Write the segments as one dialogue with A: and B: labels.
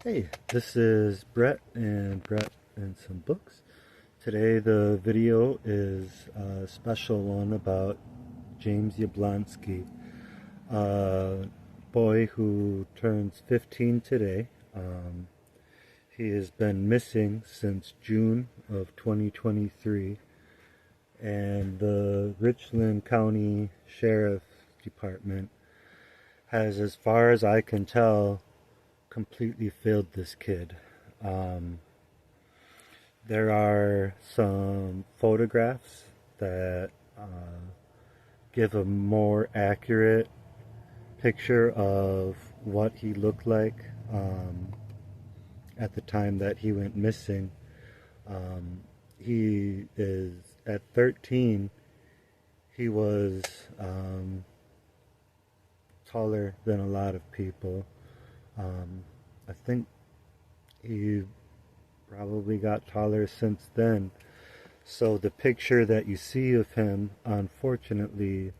A: Hey, this is Brett and some books. Today the video is a special one about James Yoblonski, a boy who turns 15 today. He has been missing since June of 2023, and the Richland County Sheriff Department has, as far as I can tell, completely failed this kid. Um, There are some photographs that give a more accurate picture of what he looked like at the time that he went missing. Um, he is at 13. He was taller than a lot of people. I think he probably got taller since then. So the picture that you see of him, unfortunately,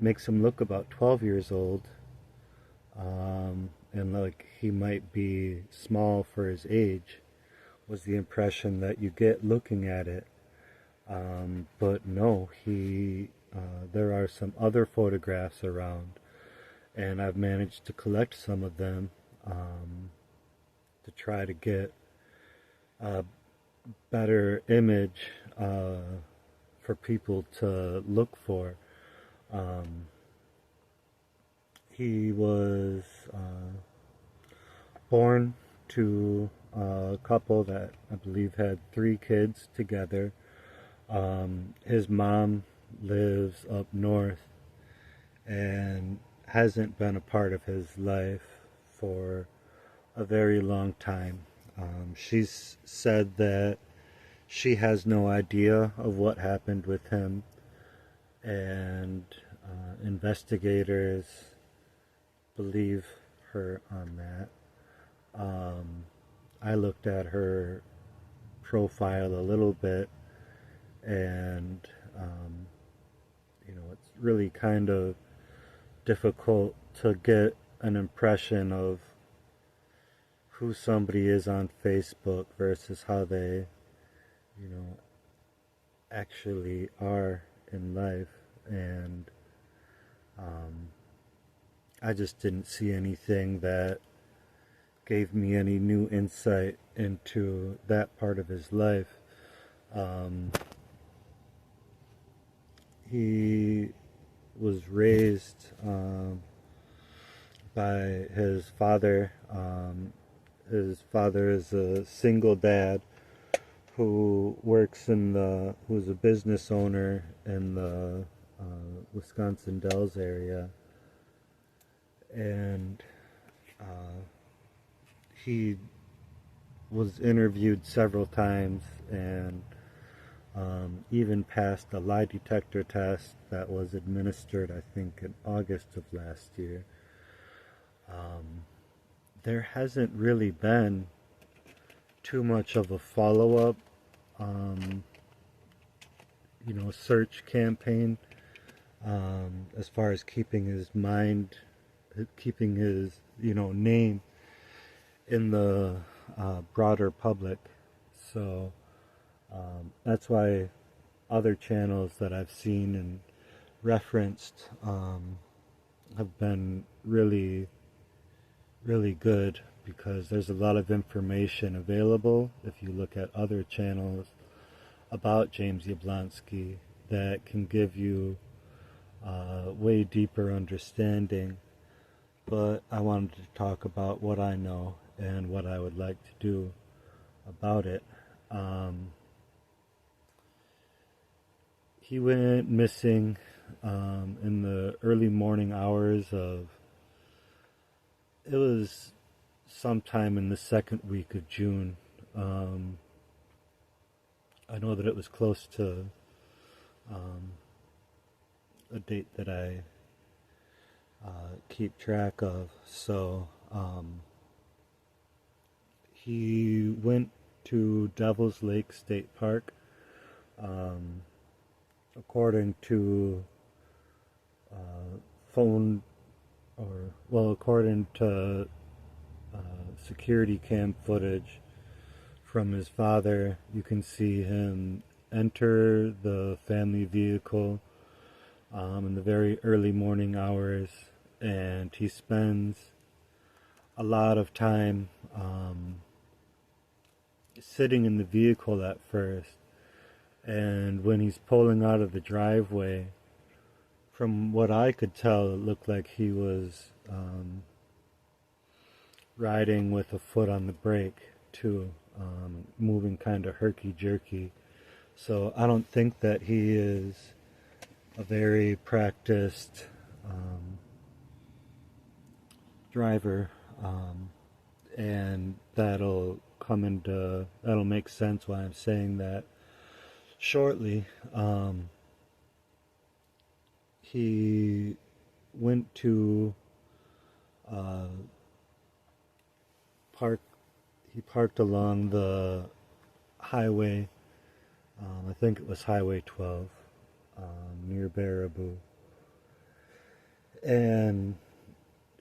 A: makes him look about 12 years old, and like he might be small for his age, was the impression that you get looking at it. But no, there are some other photographs around, and I've managed to collect some of them to try to get a better image for people to look for. Um, he was born to a couple that I believe had 3 kids together. His mom lives up north and hasn't been a part of his life for a very long time. She's said that she has no idea of what happened with him, and investigators believe her on that. I looked at her profile a little bit, and it's really kind of difficult to get an impression of who somebody is on Facebook versus how they, you know, actually are in life. And I just didn't see anything that gave me any new insight into that part of his life. Um, he was raised by his father. His father is a single dad who's a business owner in the Wisconsin Dells area, and he was interviewed several times and even passed a lie detector test that was administered, I think, in August of last year. There hasn't really been too much of a follow-up, um, search campaign as far as keeping his, name in the broader public. So that's why other channels that I've seen and referenced have been really, really good, because there's a lot of information available if you look at other channels about James Yoblonski that can give you way deeper understanding. But I wanted to talk about what I know and what I would like to do about it. He went missing in the early morning hours of, it was sometime in the second week of June. I know that it was close to a date that I keep track of. So he went to Devil's Lake State Park. According to phone, according to security cam footage from his father. You can see him enter the family vehicle in the very early morning hours, and he spends a lot of time sitting in the vehicle at first. And when he's pulling out of the driveway, from what I could tell, it looked like he was riding with a foot on the brake too, moving kind of herky-jerky. So I don't think that he is a very practiced driver, and that'll make sense why I'm saying that shortly. He went to he parked along the highway, I think it was Highway 12, near Baraboo. And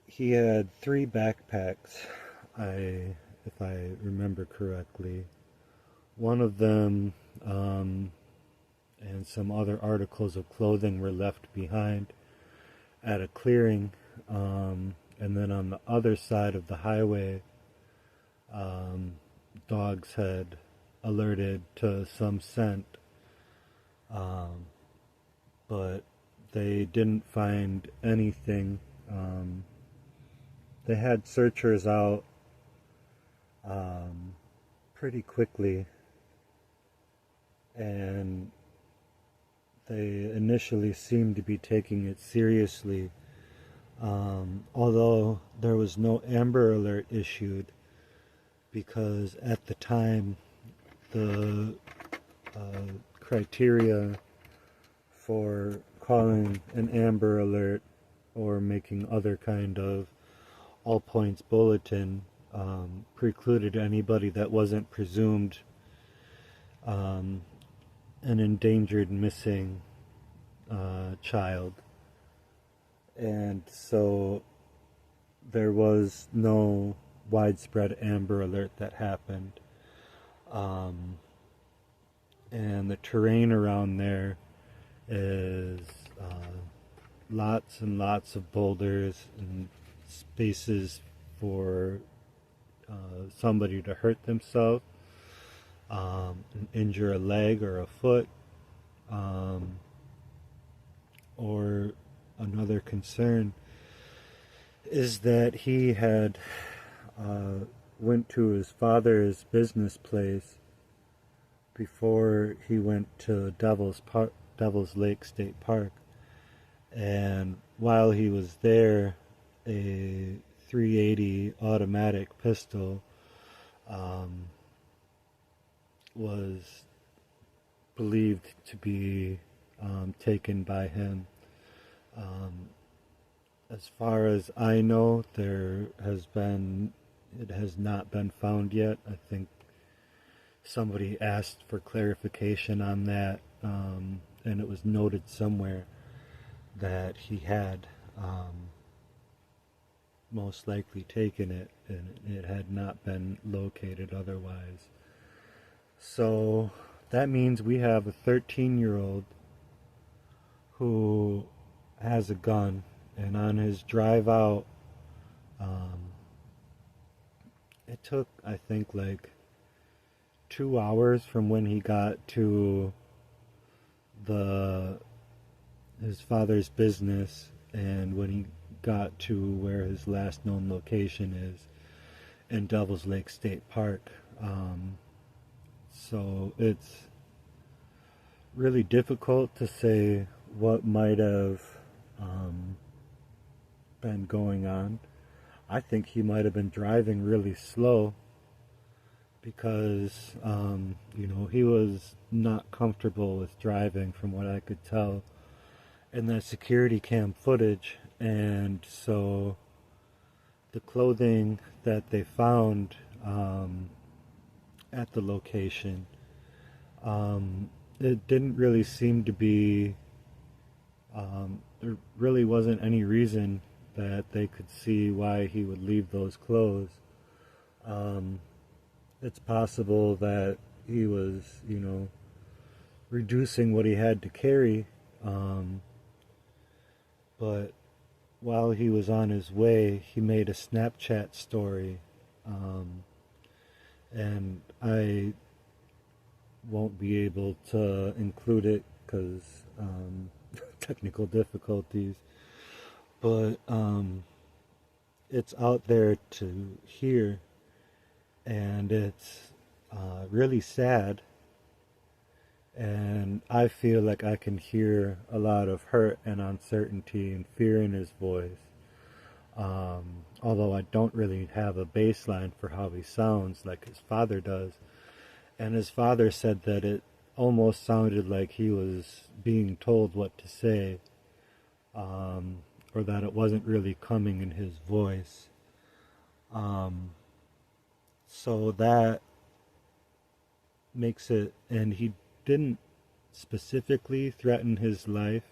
A: he had 3 backpacks, if I remember correctly. One of them and some other articles of clothing were left behind at a clearing, and then on the other side of the highway, dogs had alerted to some scent, but they didn't find anything. They had searchers out pretty quickly, and they initially seemed to be taking it seriously, although there was no Amber Alert issued, because at the time the criteria for calling an Amber Alert or making other kind of all points bulletin precluded anybody that wasn't presumed an endangered missing child. And so there was no widespread Amber Alert that happened. And the terrain around there is lots and lots of boulders and spaces for somebody to hurt themselves, injure a leg or a foot, or another concern is that he had went to his father's business place before he went to Devil's Lake State Park, and while he was there, a .380 automatic pistol was believed to be taken by him. As far as I know, it has not been found yet. I think somebody asked for clarification on that, and it was noted somewhere that he had most likely taken it, and it had not been located otherwise. So that means we have a 13-year-old who has a gun, and on his drive out, it took, I think, like 2 hours from when he got to his father's business and when he got to where his last known location is in Devil's Lake State Park. So it's really difficult to say what might have been going on. I think he might have been driving really slow because, he was not comfortable with driving from what I could tell in that security cam footage. And so the clothing that they found at the location, it didn't really seem to be, there really wasn't any reason that they could see why he would leave those clothes. It's possible that he was, reducing what he had to carry. Um, but while he was on his way, he made a Snapchat story. Um, and I won't be able to include it because technical difficulties. But it's out there to hear, and it's really sad. And I feel like I can hear a lot of hurt and uncertainty and fear in his voice. Although I don't really have a baseline for how he sounds like his father does. And his father said that it almost sounded like he was being told what to say, or that it wasn't really coming in his voice. Um, so that makes it, and he didn't specifically threaten his life.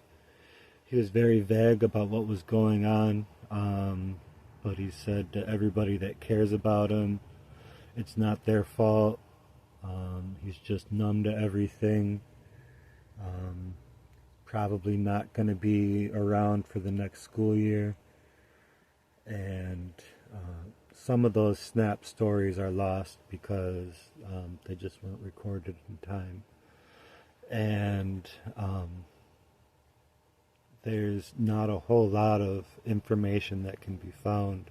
A: He was very vague about what was going on, but he said to everybody that cares about him, it's not their fault. He's just numb to everything. Um, Probably not going to be around for the next school year. And some of those snap stories are lost because they just weren't recorded in time. And there's not a whole lot of information that can be found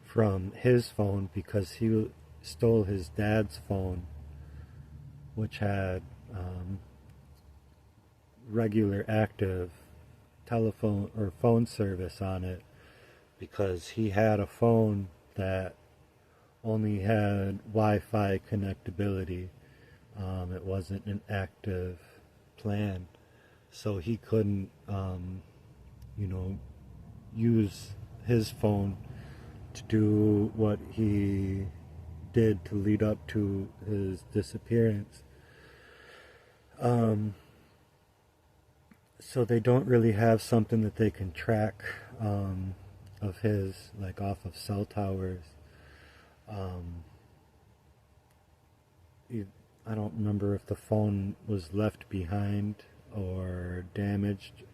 A: from his phone because he stole his dad's phone, which had regular active telephone or phone service on it, because he had a phone that only had Wi-Fi connectability. It wasn't an active plan, so he couldn't, use his phone to do what he did to lead up to his disappearance. So they don't really have something that they can track of his, like off of cell towers. Um, I don't remember if the phone was left behind or damaged.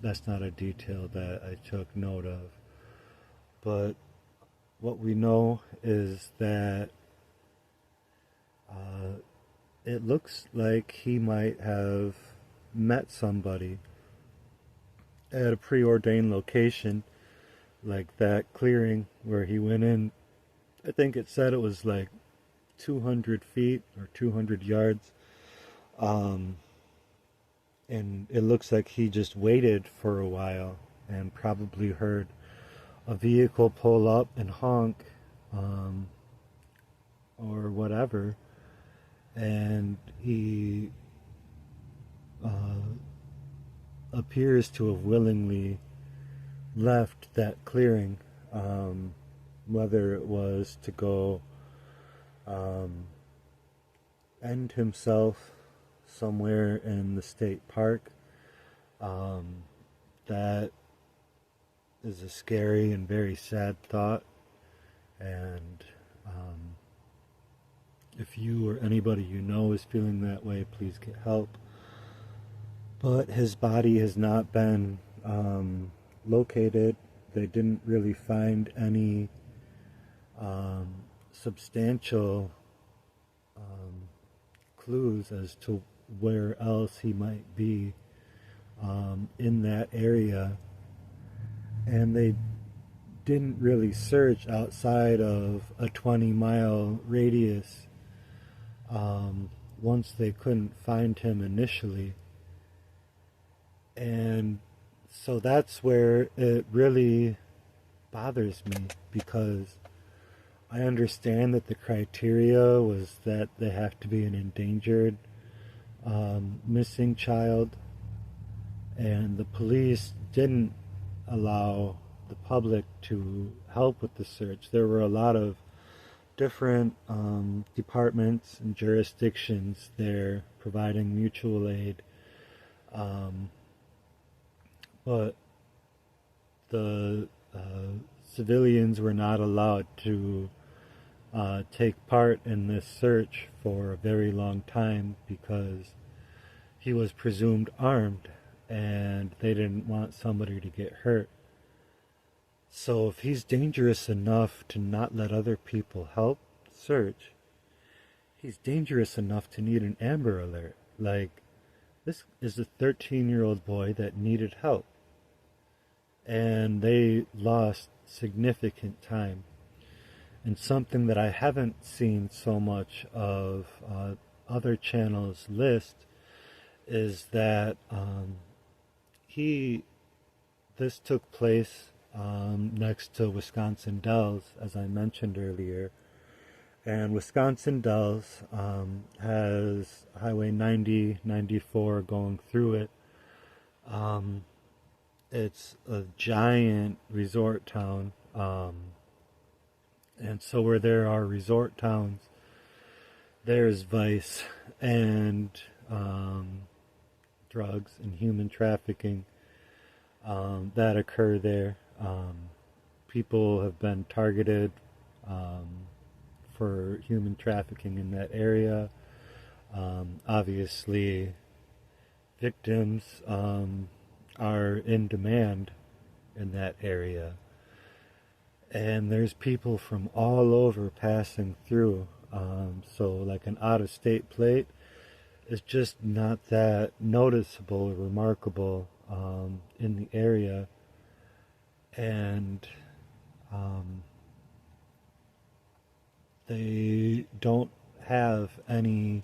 A: That's not a detail that I took note of. But what we know is that it looks like he might have met somebody at a preordained location, like that clearing where he went in. I think it said it was like 200 feet or 200 yards. And it looks like he just waited for a while and probably heard a vehicle pull up and honk, or whatever, and he appears to have willingly left that clearing, whether it was to go end himself somewhere in the state park. That is a scary and very sad thought, and if you or anybody you know is feeling that way, please get help. But his body has not been located. They didn't really find any substantial clues as to where else he might be in that area. And they didn't really search outside of a 20-mile radius once they couldn't find him initially. And so that's where it really bothers me, because I understand that the criteria was that they have to be an endangered missing child, and the police didn't allow the public to help with the search. There were a lot of different departments and jurisdictions there providing mutual aid, but the civilians were not allowed to take part in this search for a very long time because he was presumed armed and they didn't want somebody to get hurt. So if he's dangerous enough to not let other people help search, he's dangerous enough to need an Amber Alert. Like, this is a 13-year-old boy that needed help. And they lost significant time. And something that I haven't seen so much of other channels list is that this took place next to Wisconsin Dells, as I mentioned earlier. And Wisconsin Dells has Highway 90, 94 going through it. It's a giant resort town. And so where there are resort towns, there's vice and drugs and human trafficking that occur there. People have been targeted for human trafficking in that area. Obviously, victims are in demand in that area. And there's people from all over passing through. So like an out-of-state plate is just not that noticeable or remarkable in the area. And they don't have any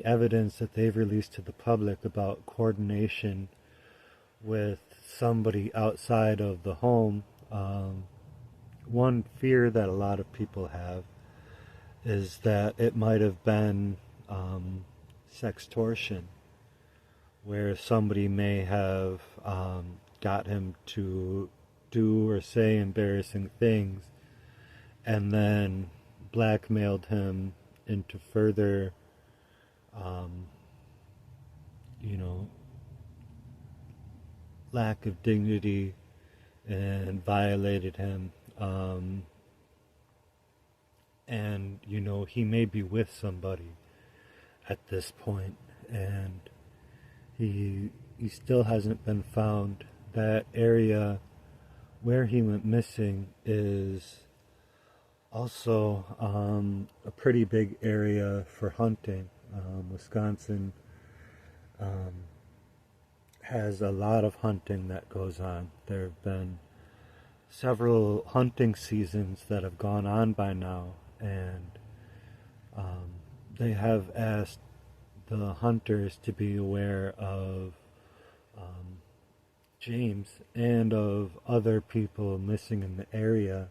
A: evidence that they've released to the public about coordination with somebody outside of the home. One fear that a lot of people have is that it might have been sextortion, where somebody may have got him to do or say embarrassing things and then blackmailed him into further lack of dignity and violated him. And he may be with somebody at this point, and he still hasn't been found. That area where he went missing is also a pretty big area for hunting. Wisconsin has a lot of hunting that goes on. There have been several hunting seasons that have gone on by now, and they have asked the hunters to be aware of James and of other people missing in the area,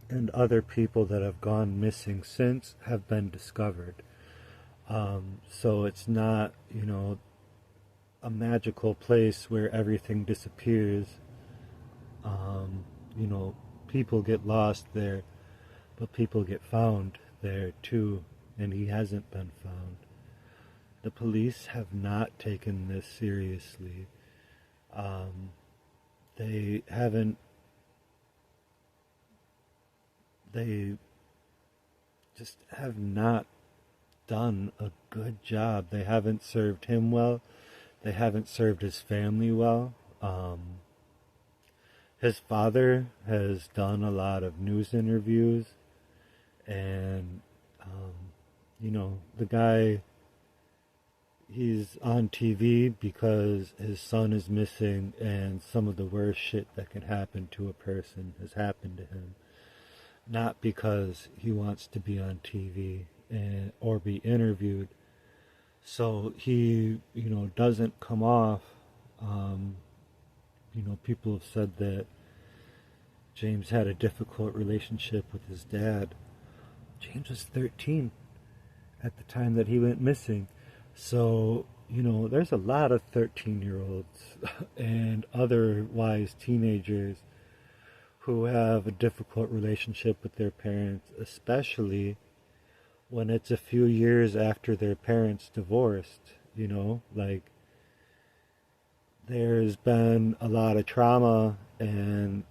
A: and other people that have gone missing since have been discovered. So it's not, a magical place where everything disappears. People get lost there, but people get found there too, and he hasn't been found. The police have not taken this seriously. They just have not done a good job. They haven't served him well. They haven't served his family well. His father has done a lot of news interviews, and the guy, he's on TV because his son is missing, and some of the worst shit that can happen to a person has happened to him. Not because he wants to be on TV or be interviewed. So he, doesn't come off. People have said that James had a difficult relationship with his dad. James was 13 at the time that he went missing. So, there's a lot of 13-year-olds and otherwise teenagers who have a difficult relationship with their parents, especially when it's a few years after their parents divorced. there's been a lot of trauma in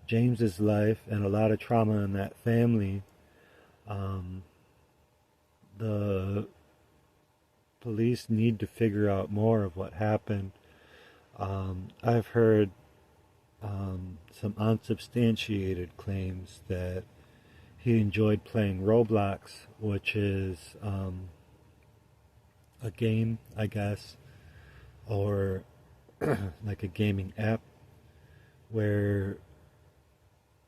A: James's life and a lot of trauma in that family. Um, the police need to figure out more of what happened. I've heard some unsubstantiated claims that he enjoyed playing Roblox, which is a game, I guess, or like a gaming app where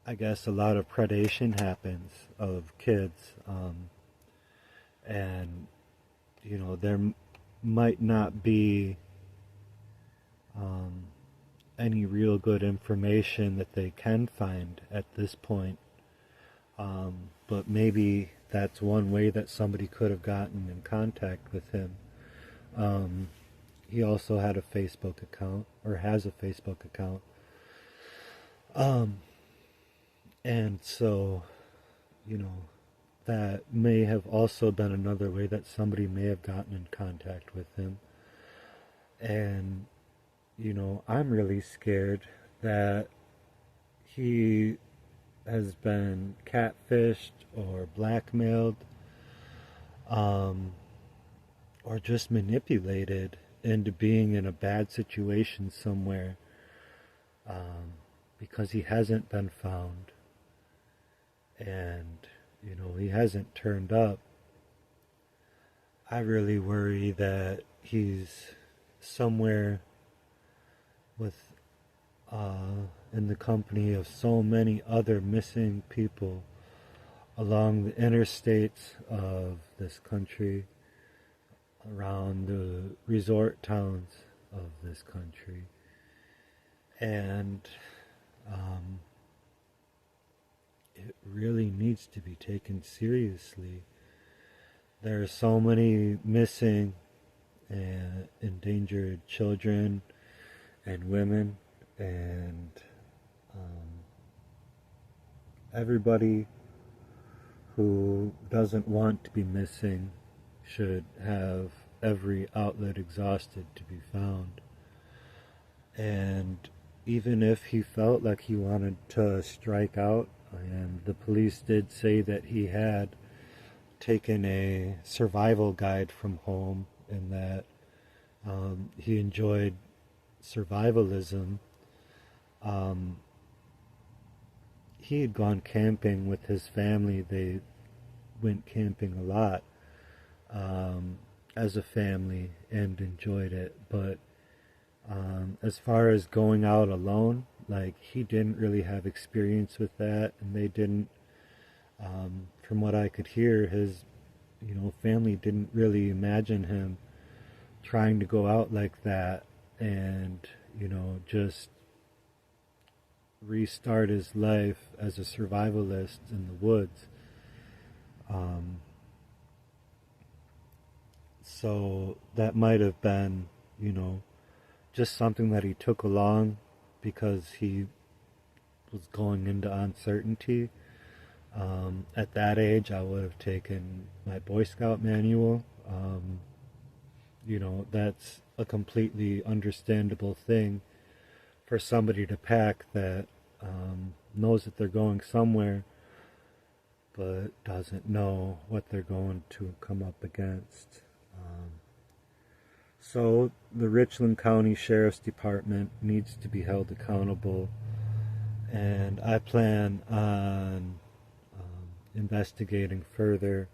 A: I guess a lot of predation happens of kids, and there might not be um, any real good information that they can find at this point. But maybe that's one way that somebody could have gotten in contact with him. Um, he also had a Facebook account, or has a Facebook account. Um, and so, you know, that may have also been another way that somebody may have gotten in contact with him. And, I'm really scared that he has been catfished or blackmailed, um, or just manipulated into being in a bad situation somewhere, because he hasn't been found and he hasn't turned up. I really worry that he's somewhere with in the company of so many other missing people along the interstates of this country, around the resort towns of this country. And it really needs to be taken seriously. There are so many missing and endangered children and women, and everybody who doesn't want to be missing should have every outlet exhausted to be found. And even if he felt like he wanted to strike out, and the police did say that he had taken a survival guide from home and that he enjoyed survivalism. He had gone camping with his family. They went camping a lot as a family and enjoyed it. But as far as going out alone, like, he didn't really have experience with that, and they didn't, from what I could hear, his family didn't really imagine him trying to go out like that and just restart his life as a survivalist in the woods. So that might have been just something that he took along because he was going into uncertainty. At that age, I would have taken my Boy Scout manual. That's a completely understandable thing for somebody to pack that knows that they're going somewhere but doesn't know what they're going to come up against. So the Richland County Sheriff's Department needs to be held accountable, and I plan on investigating further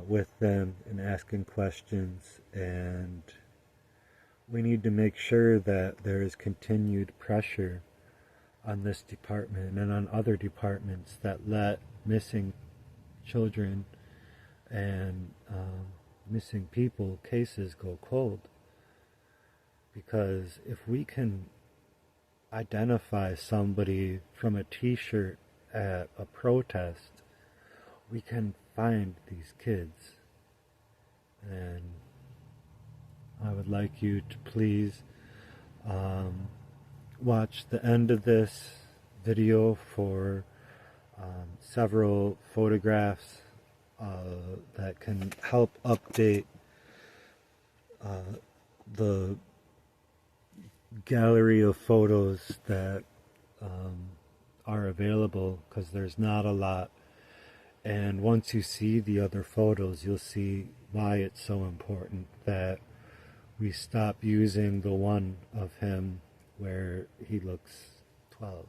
A: with them and asking questions, and we need to make sure that there is continued pressure on this department and on other departments that let missing children and missing people cases go cold. Because if we can identify somebody from a t-shirt at a protest, we can find these kids. And I would like you to please watch the end of this video for several photographs that can help update the gallery of photos that are available, because there's not a lot. And once you see the other photos, you'll see why it's so important that we stop using the one of him where he looks 12.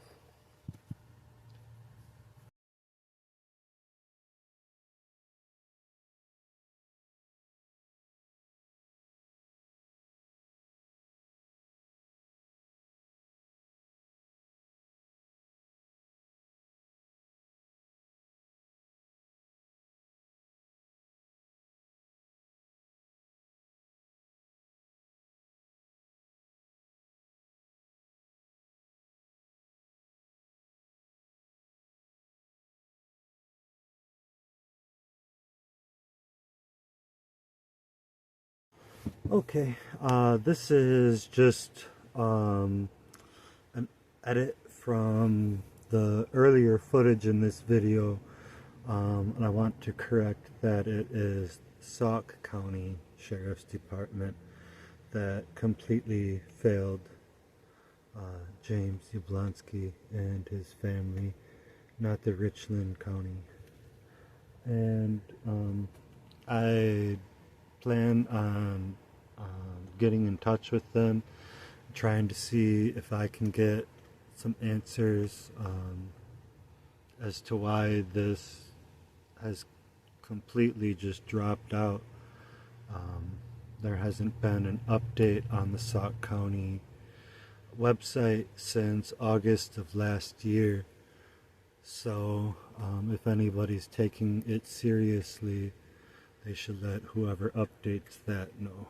A: Okay, this is just an edit from the earlier footage in this video, and I want to correct that it is Sauk County Sheriff's Department that completely failed James Yoblonski and his family, not the Richland County. And I plan on getting in touch with them, trying to see if I can get some answers as to why this has completely just dropped out. There hasn't been an update on the Sauk County website since August of last year. So if anybody's taking it seriously, they should let whoever updates that know.